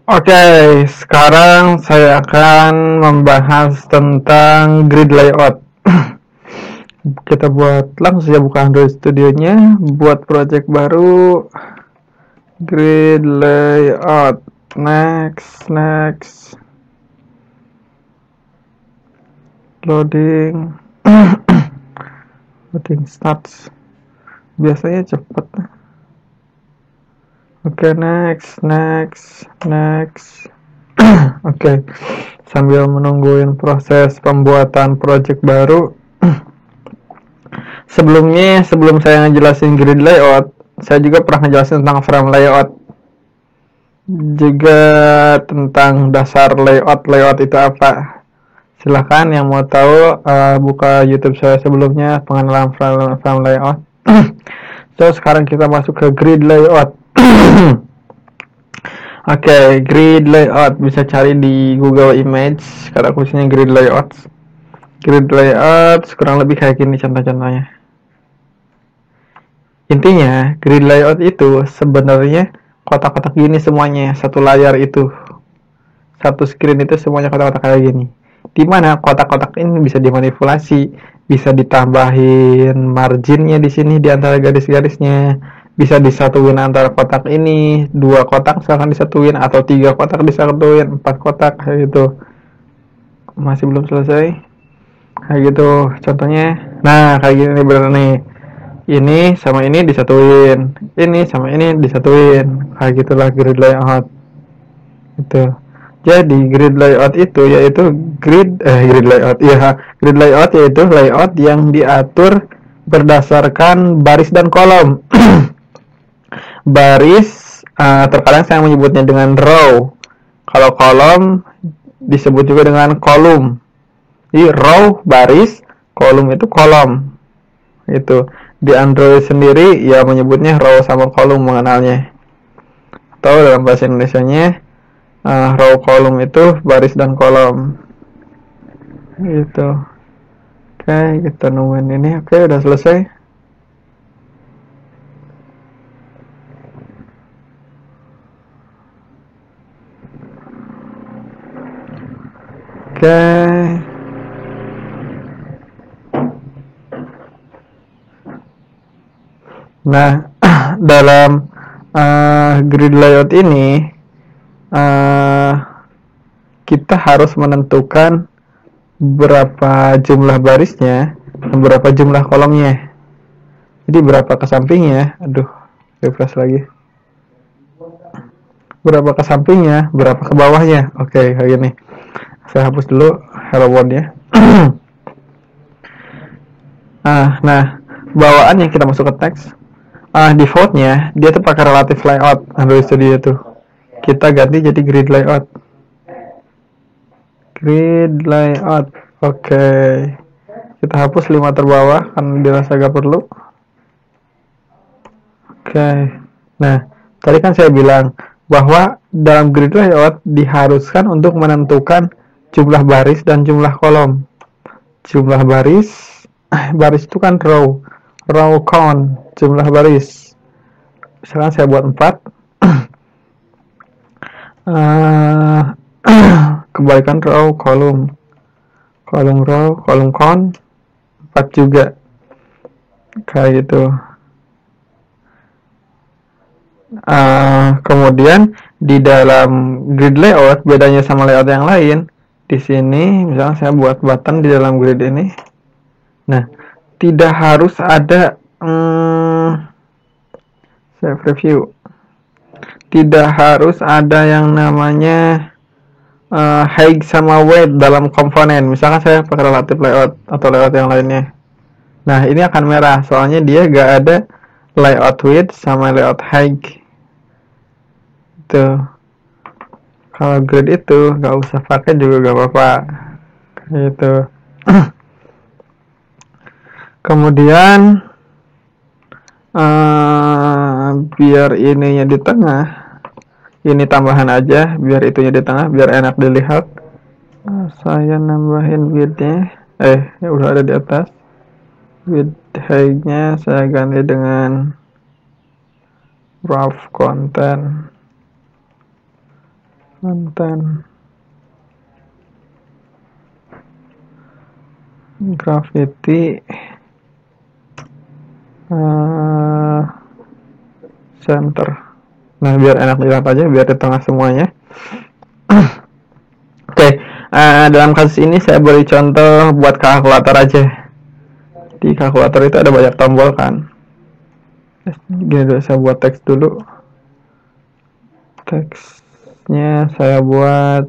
Oke, sekarang saya akan membahas tentang grid layout. Kita buat langsung ya, buka Android Studio-nya, buat project baru, grid layout. Next, loading, loading starts. Biasanya cepet. Oke, next. Oke, sambil menungguin proses pembuatan project baru, sebelum saya ngejelasin grid layout, saya juga pernah ngejelasin tentang frame layout, juga tentang dasar layout itu apa. Silahkan yang mau tahu buka YouTube saya sebelumnya, pengenalan frame layout. So, sekarang kita masuk ke grid layout. Oke, grid layout bisa cari di Google Image, kata kuncinya grid layout. Grid layout kurang lebih kayak gini contoh-contohnya. Intinya, grid layout itu sebenarnya kotak-kotak gini semuanya, satu layar itu. Satu screen itu semuanya kotak-kotak kayak gini. Dimana kotak-kotak ini bisa dimanipulasi, bisa ditambahin marginnya di sini di antara garis-garisnya, bisa disatuin antara kotak ini, 2 kotak misalkan disatuin, atau 3 kotak disatuin, 4 kotak kayak gitu. Masih belum selesai kayak gitu contohnya. Nah, kayak gini nih bener nih, ini sama ini disatuin, ini sama ini disatuin, kayak gitulah grid layout itu. Jadi grid layout itu yaitu grid layout, ya, grid layout yaitu layout yang diatur berdasarkan baris dan kolom. Baris terkadang saya menyebutnya dengan row. Kalau kolom disebut juga dengan kolom. Jadi row baris, kolom itu kolom. Itu di Android sendiri ya menyebutnya row sama kolom mengenalnya. Atau dalam bahasa Indonesianya row kolom itu baris dan kolom. Gitu. Oke, kita nungguin ini. Oke, udah selesai. Oke. Nah, dalam grid layout ini kita harus menentukan berapa jumlah barisnya dan berapa jumlah kolomnya. Jadi berapa ke sampingnya, aduh, refresh lagi. Berapa ke sampingnya, berapa ke bawahnya. Oke, kayak gini. Saya hapus dulu hello world-nya. Nah, bawaannya kita masuk ke teks. Defaultnya dia tuh pakai relative layout Android Studio tuh. Kita ganti jadi grid layout. Grid layout. Oke. Kita hapus 5 terbawah karena dirasa gak perlu. Oke. Nah, tadi kan saya bilang bahwa dalam grid layout diharuskan untuk menentukan jumlah baris dan jumlah kolom. Jumlah baris itu kan row count, jumlah baris. Misalkan saya buat 4. Kebalikan row, kolom row, kolom count 4 juga, kayak gitu. Kemudian di dalam grid layout bedanya sama layout yang lain, di sini misalnya saya buat button di dalam grid ini. Nah, tidak harus ada save review. Tidak harus ada yang namanya height sama weight dalam komponen. Misalkan saya pakai relative layout atau layout yang lainnya. Nah, ini akan merah soalnya dia gak ada layout width sama layout height. Itu. Kalau grid itu gak usah pakai juga gak apa-apa. Gitu. Kemudian biar ininya di tengah, ini tambahan aja biar itunya di tengah biar enak dilihat. Saya nambahin widthnya, udah ada di atas. Width height-nya saya ganti dengan rough content. Mantan. Graffiti. Center. Nah, biar enak dilihat aja, biar di tengah semuanya. Oke, dalam kasus ini saya beri contoh buat kalkulator aja. Di kalkulator itu ada banyak tombol kan. Gini dulu, saya buat teks dulu. Teksnya saya buat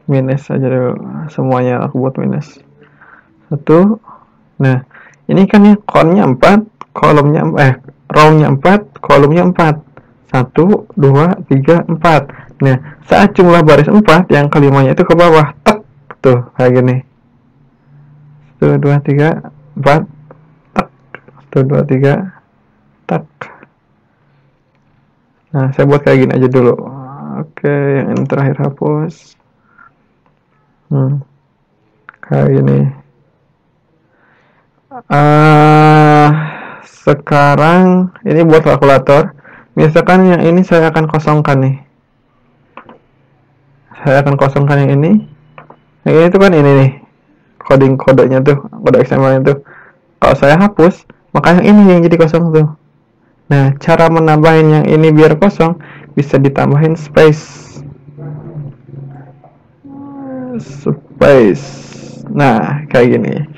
minus aja dulu. Semuanya aku buat minus. 1. Nah, ini kan ya kolomnya 4, kolomnya row-nya 4, kolomnya 4. 1, 2, 3, 4. Nah, saat jumlah baris 4, yang kelimanya itu ke bawah. Tek, tuh, kayak gini. 1, 2, 3, 4, tek. 1, 2, 3, tek. Nah, saya buat kayak gini aja dulu. Oke, yang ini terakhir hapus. Kayak gini. Sekarang ini buat kalkulator. Misalkan yang ini saya akan kosongkan nih. Saya akan kosongkan yang ini. Yang ini tuh kan ini nih. Kodenya tuh, kode XML itu. Kalau saya hapus, maka yang ini yang jadi kosong tuh. Nah, cara menambahin yang ini biar kosong bisa ditambahin space. Nah, kayak gini.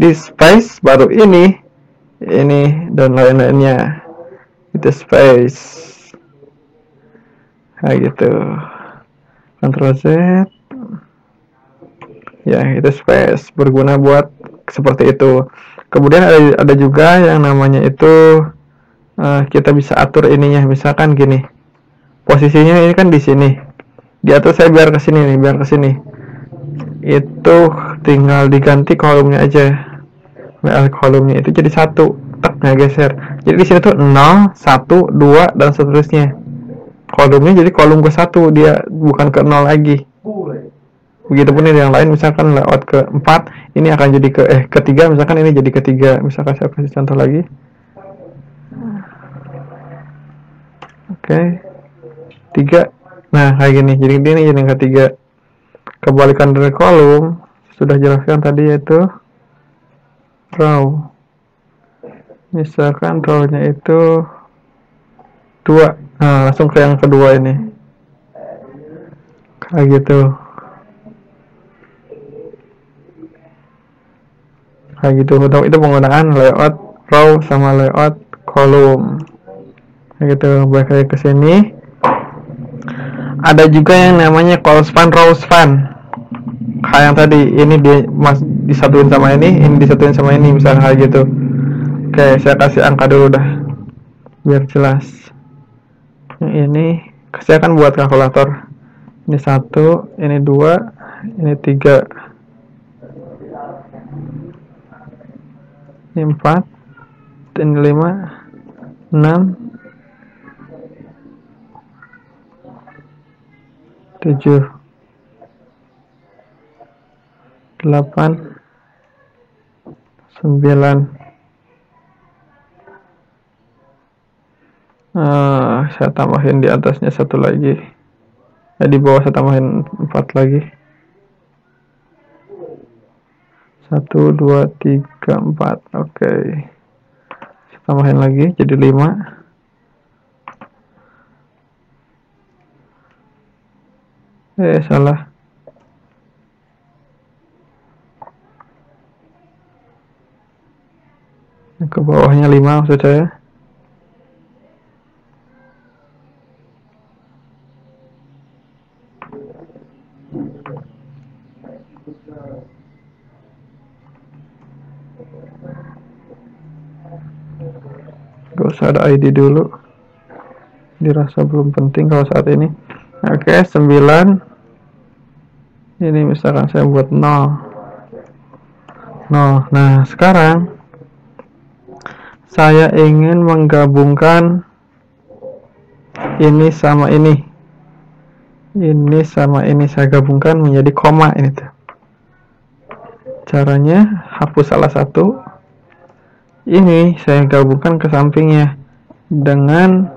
Di space baru ini dan lain-lainnya. Itu space. Kayak gitu. Ctrl Z. Ya, itu space. Berguna buat seperti itu. Kemudian ada juga yang namanya itu kita bisa atur ininya, misalkan gini. Posisinya ini kan di sini. Diatur saya biar ke sini nih, biar ke sini. Itu tinggal diganti kolomnya aja. Kolomnya itu jadi 1, tek, nggak geser. Jadi di sini tuh 0, 1, 2 dan seterusnya. Kolomnya jadi kolom ke 1, dia bukan ke 0 lagi. Begitupun yang lain, misalkan layout ke 4, ini akan jadi ke 3, misalkan ini jadi ke 3. Misalkan saya kasih contoh lagi. Oke. 3. Nah, kayak gini. Jadi ini jadi yang ketiga. Kebalikan dari kolom sudah jelaskan tadi, yaitu row. Misalkan row-nya itu 2. Nah, langsung ke yang kedua ini. Kayak gitu. Kayak gitu. Itu menggunakan layout row sama layout kolom. Kayak gitu. Balik lagi ke sini. Ada juga yang namanya call span, row span. Kayak yang tadi, ini disatuin sama ini disatuin sama ini, misalnya kayak gitu. Oke, saya kasih angka dulu dah, biar jelas. Yang ini, saya akan buat kalkulator. Ini 1, ini 2, ini 3, ini 4, ini 5, 6, 7, 8, 9. Saya tambahin di atasnya 1 lagi. Di bawah saya tambahin 4 lagi. 1, 2, 3, 4. Oke. Saya tambahin lagi jadi 5. Salah. Ke bawahnya 5 maksud saya. Gak usah ada ID dulu, dirasa belum penting kalau saat ini. Oke, 9. Ini misalkan saya buat 0. Nah, sekarang saya ingin menggabungkan ini sama ini. Ini sama ini saya gabungkan menjadi koma ini tuh. Caranya hapus salah satu. Ini saya gabungkan ke sampingnya dengan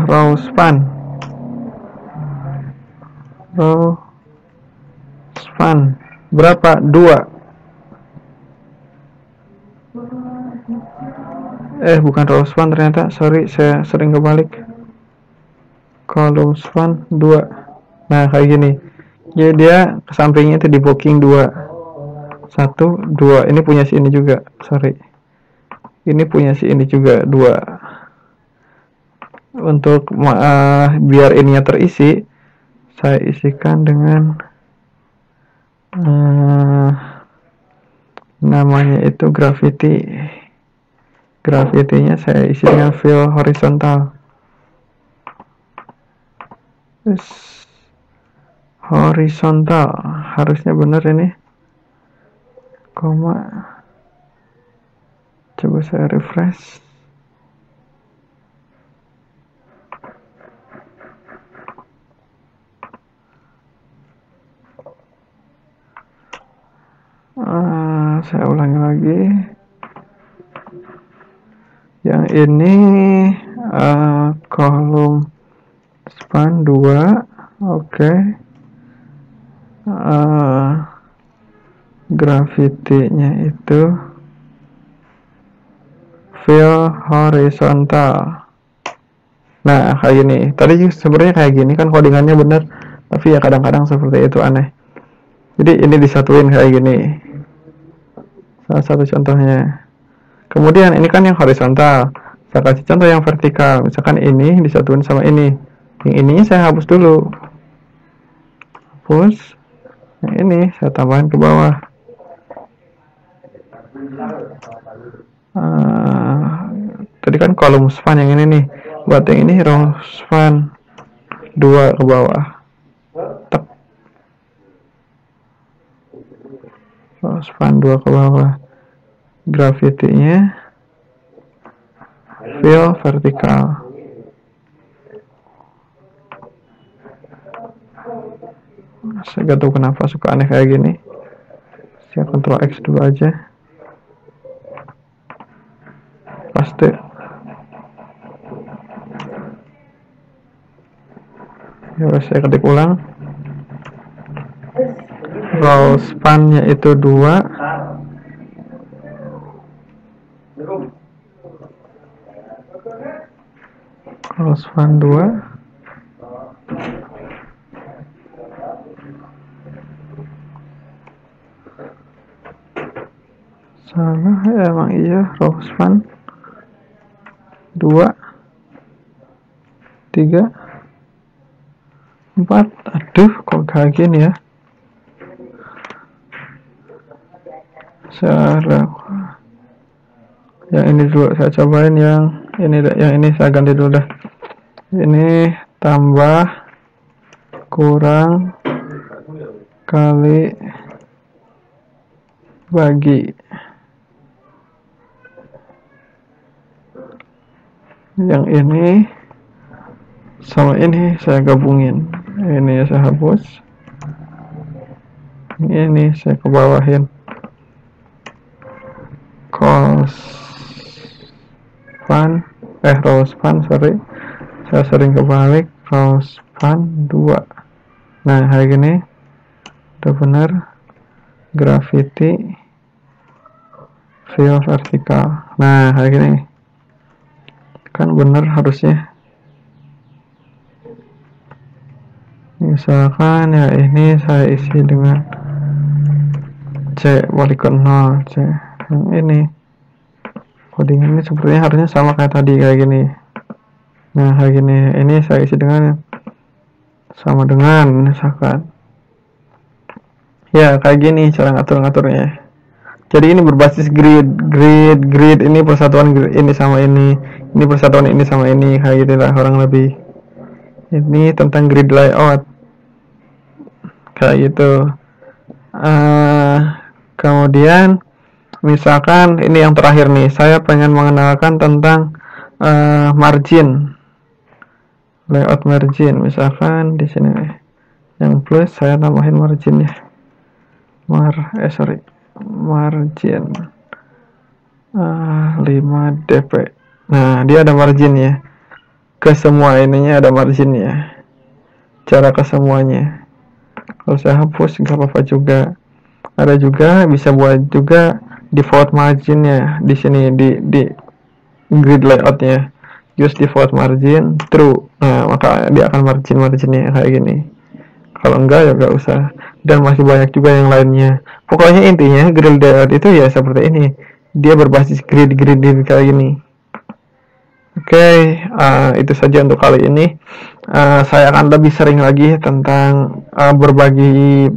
row span. row span berapa? 2. Bukan row span ternyata, sorry, saya sering kebalik. Column span 2. Nah, kayak gini. Jadi dia ke sampingnya itu di booking 2. 1, 2. Ini punya si ini juga, sorry. Ini punya si ini juga 2. Untuk biar ininya terisi, saya isikan dengan namanya itu gravity. Gravity-nya saya isi dengan fill horizontal. Horizontal harusnya benar ini, koma. Coba saya refresh. Saya ulangi lagi. Yang ini kolom span 2. Oke. Gravity-nya itu fill horizontal. Nah, kayak gini. Tadi sebenarnya kayak gini kan codingannya bener, tapi ya kadang-kadang seperti itu aneh. Jadi ini disatuin kayak gini. Salah satu contohnya. Kemudian ini kan yang horizontal. Saya kasih contoh yang vertikal. Misalkan ini disatuin sama ini. Yang ininya saya hapus dulu. Hapus. Yang ini saya tambahin ke bawah. Tadi kan kolom span yang ini nih. Buat yang ini row span 2 ke bawah. Tek. Row span 2 ke bawah. Gravity-nya fill vertikal. Saya gak tahu kenapa suka aneh kayak gini. Saya Ctrl X dulu aja. Paste. Ya, saya ketik ulang. Row span-nya itu 2. Row span 2. Salah ya, emang iya. Row span 2, 3, 4. Aduh, kok kayak gini ya. Yang ini dulu saya cobain, yang ini saya ganti dulu dah. Ini tambah kurang kali bagi. Yang ini sama ini saya gabungin. Ini saya hapus. Ini saya kebawahin. Row span, sorry. Saya sering kebalik. Row span 2. Nah, kayak gini. Udah benar. Gravity fill vertikal. Nah, kayak gini. Kan benar harusnya. Misalkan ya ini saya isi dengan C balik ke 0. C yang ini coding ini sepertinya harusnya sama kayak tadi, kayak gini. Nah, kayak gini. Ini saya isi dengan sama dengan misalkan ya kayak gini cara ngatur-ngaturnya. Jadi ini berbasis grid ini persatuan grid ini sama ini persatuan ini sama ini, kayak gitu lah kurang lebih. Ini tentang grid layout kayak gitu. Kemudian misalkan ini yang terakhir nih, saya pengen mengenalkan tentang margin, layout margin. Misalkan di sini nih, yang plus saya tambahin marginnya, margin 5 dp. Nah, dia ada marginnya. Ke semua ininya ada marginnya. Cara ke semuanya. Kalau saya hapus nggak apa-apa juga. Ada juga bisa buat juga default marginnya di sini di grid layoutnya. Use default margin true. Nah, maka dia akan marginnya kayak gini. Kalau enggak ya nggak usah. Dan masih banyak juga yang lainnya. Pokoknya intinya grid layout itu ya seperti ini. Dia berbasis grid kayak gini. Oke, itu saja untuk kali ini. Saya akan lebih sering lagi tentang berbagi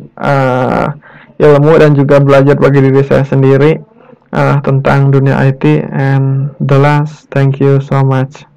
ilmu dan juga belajar bagi diri saya sendiri tentang dunia IT. And the last, thank you so much.